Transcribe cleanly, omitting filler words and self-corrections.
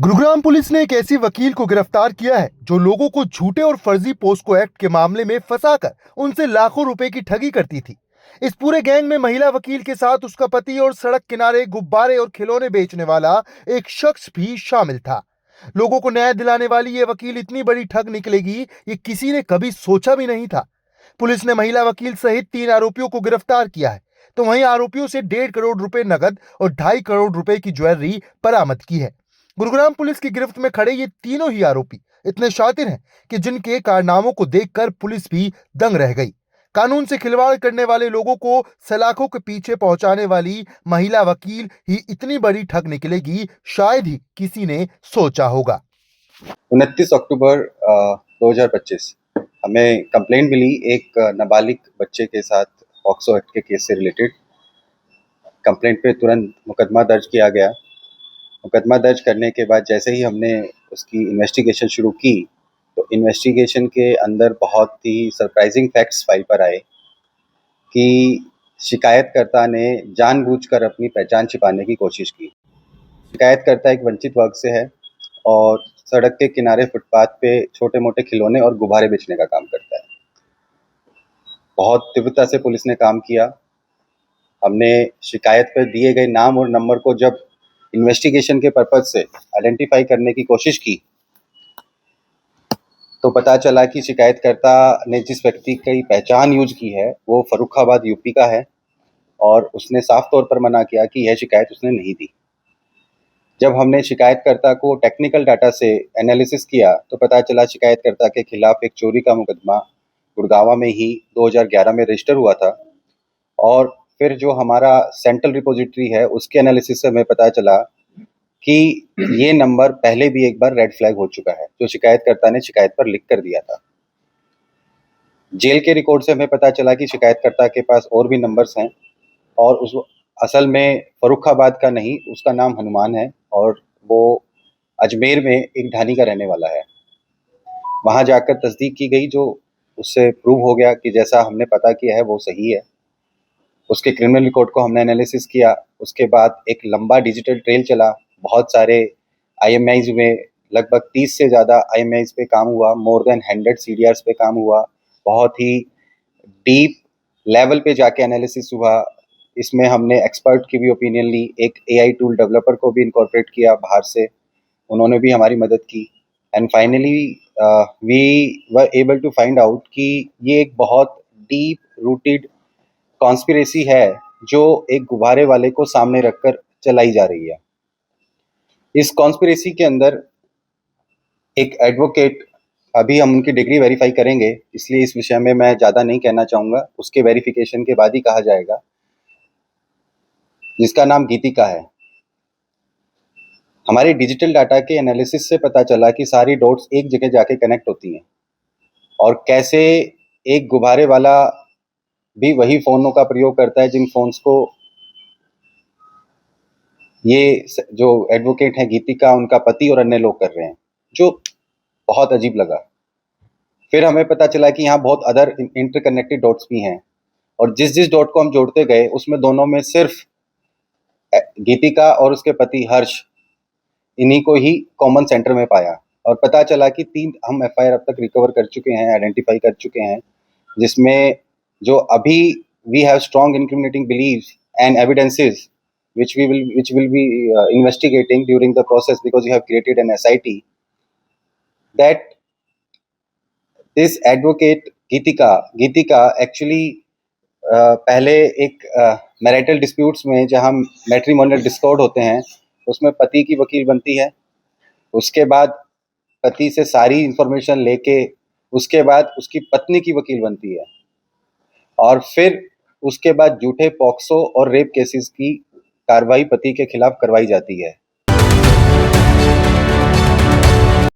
Gurugram police ने एक ऐसी वकील को गिरफ्तार किया है जो लोगों को झूठे और फर्जी पोस्को एक्ट के मामले में फंसाकर उनसे लाखों रुपए की ठगी करती थी। इस पूरे गैंग में महिला वकील के साथ उसका पति और सड़क किनारे गुब्बारे और खिलौने बेचने वाला एक शख्स भी शामिल था। लोगों को न्याय दिलाने वाली ये वकील इतनी बड़ी ठग निकलेगी, ये किसी ने कभी सोचा भी नहीं था। पुलिस ने महिला वकील सहित 3 आरोपियों को गिरफ्तार किया है, तो वहीं आरोपियों से 1.5 करोड़ रुपए नगद और 2.5 करोड़ रुपए की ज्वेलरी बरामद की है। गुरुग्राम पुलिस की गिरफ्त में खड़े ये तीनों ही आरोपी इतने शातिर हैं कि जिनके कारनामों को देखकर पुलिस भी दंग रह गई। कानून से खिलवाड़ करने वाले लोगों को सलाखों के पीछे पहुंचाने वाली महिला वकील ही इतनी बड़ी ठग निकलेगी, शायद ही किसी ने सोचा होगा। 29 अक्टूबर 2025 हमें कंप्लेंट मिली एक नाबालिग बच्चे के साथ पॉक्सो एक्ट के केस से रिलेटेड। कंप्लेंट पे तुरंत मुकदमा दर्ज किया गया। मुकदमा दर्ज करने के बाद जैसे ही हमने उसकी इन्वेस्टिगेशन शुरू की तो इन्वेस्टिगेशन के अंदर बहुत ही सरप्राइजिंग फैक्ट्स फाइल पर आए कि शिकायतकर्ता ने जानबूझकर अपनी पहचान छिपाने की कोशिश की। शिकायतकर्ता एक वंचित वर्ग से है और सड़क के किनारे फुटपाथ पे छोटे मोटे खिलौने और गुब्बारे बेचने का काम करता है। बहुत तीव्रता से पुलिस ने काम किया। हमने शिकायत पर दिए गए नाम और नंबर को जब इन्वेस्टिगेशन के पर्पज से आइडेंटिफाई करने की कोशिश की तो पता चला कि शिकायतकर्ता ने जिस व्यक्ति की पहचान यूज की है वो फर्रुखाबाद यूपी का है और उसने साफ तौर पर मना किया कि यह शिकायत उसने नहीं दी। जब हमने शिकायतकर्ता को टेक्निकल डाटा से एनालिसिस किया तो पता चला शिकायतकर्ता के खिलाफ एक चोरी का मुकदमा गुड़गांव में ही 2011 में रजिस्टर हुआ था। और फिर जो हमारा सेंट्रल रिपोजिटरी है उसके एनालिसिस से हमें पता चला कि ये नंबर पहले भी एक बार रेड फ्लैग हो चुका है, जो शिकायतकर्ता ने शिकायत पर लिख कर दिया था। जेल के रिकॉर्ड से हमें पता चला कि शिकायतकर्ता के पास और भी नंबर्स हैं और उस असल में फर्रुखाबाद का नहीं, उसका नाम हनुमान है और वो अजमेर में एक ढानी का रहने वाला है। वहाँ जाकर तस्दीक की गई, जो उससे प्रूव हो गया कि जैसा हमने पता किया है वो सही है। उसके क्रिमिनल रिकॉर्ड को हमने एनालिसिस किया। उसके बाद एक लंबा डिजिटल ट्रेल चला। बहुत सारे आईएमआईज में लगभग 30 से ज़्यादा आईएमआईज पे काम हुआ, मोर देन 100 सीडीआर्स पे काम हुआ। बहुत ही डीप लेवल पे जाके एनालिसिस हुआ। इसमें हमने एक्सपर्ट की भी ओपिनियन ली। एक एआई टूल डेवलपर को भी इनकॉर्पोरेट किया बाहर से, उन्होंने भी हमारी मदद की। And finally we were able to find out कि ये एक बहुत डीप रूटेड कॉन्स्पिरेसी है जो एक गुब्बारे वाले को सामने रखकर चलाई जा रही है। इस कॉन्स्पिरेसी के अंदर एक एडवोकेट, अभी हम उनकी डिग्री वेरीफाई करेंगे इसलिए इस विषय में मैं ज़्यादा नहीं कहना चाहूँगा, उसके वेरिफिकेशन के बाद ही कहा जाएगा, जिसका नाम गीतिका है। हमारे डिजिटल डाटा के एनालिसिस से पता चला कि सारी डॉट्स एक जगह जाके कनेक्ट होती हैं और कैसे एक गुब्बारे वाला भी वही फ़ोनों का प्रयोग करता है जिन फ़ोन्स को ये जो एडवोकेट है गीतिका, उनका पति और अन्य लोग कर रहे हैं, जो बहुत अजीब लगा। फिर हमें पता चला कि यहाँ बहुत अदर इंटरकनेक्टेड डॉट्स भी हैं और जिस जिस डॉट को हम जोड़ते गए उसमें दोनों में सिर्फ गीतिका और उसके पति हर्ष, इन्हीं को ही कॉमन सेंटर में पाया। और पता चला कि 3 हम एफआईआर अब तक रिकवर कर चुके हैं, आइडेंटिफाई कर चुके हैं, जिसमें जो अभी we have strong incriminating believes and evidences which will be investigating during the process, because you have created an SIT, that this advocate Geetika actually पहले एक मैरिटल डिस्प्यूट्स में जहां मैट्रिमोनियल डिस्कॉर्ड होते हैं उसमें पति की वकील बनती है। उसके बाद पति से सारी इंफॉर्मेशन लेके उसके बाद उसकी पत्नी की वकील बनती है और फिर उसके बाद झूठे पॉक्सो और रेप केसेस की कार्रवाई पति के खिलाफ करवाई जाती है।